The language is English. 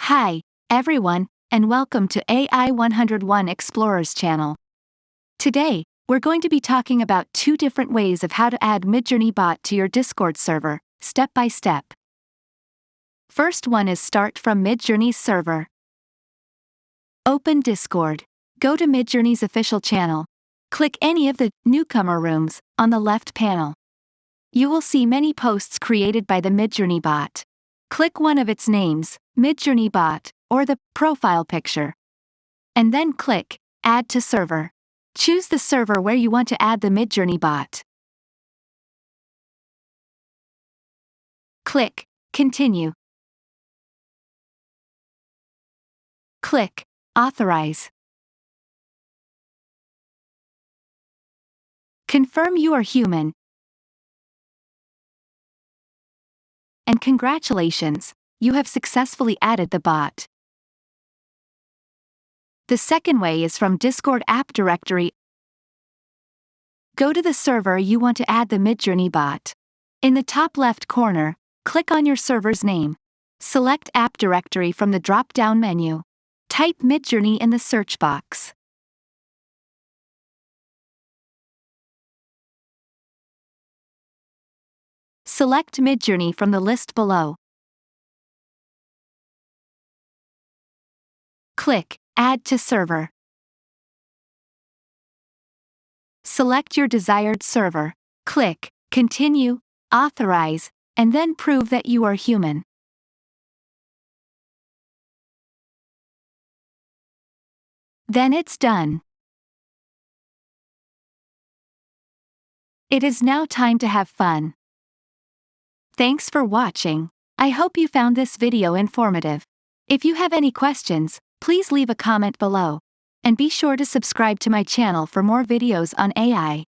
Hi, everyone, and welcome to AI 101 Explorers channel. Today, we're going to be talking about two different ways of how to add Midjourney bot to your Discord server, step by step. First one is start from Midjourney's server. Open Discord. Go to Midjourney's official channel. Click any of the newcomer rooms on the left panel. You will see many posts created by the Midjourney bot. Click one of its names, Midjourney bot, or the profile picture. And then click Add to Server. Choose the server where you want to add the Midjourney bot. Click Continue. Click Authorize. Confirm you are human. And congratulations, you have successfully added the bot. The second way is from Discord app directory. Go to the server you want to add the Midjourney bot. In the top left corner, click on your server's name. Select app directory from the drop-down menu. Type Midjourney in the search box. Select Midjourney from the list below. Click Add to Server. Select your desired server. Click Continue, Authorize, and then prove that you are human. Then it's done. It is now time to have fun. Thanks for watching. I hope you found this video informative. If you have any questions, please leave a comment below. And be sure to subscribe to my channel for more videos on AI.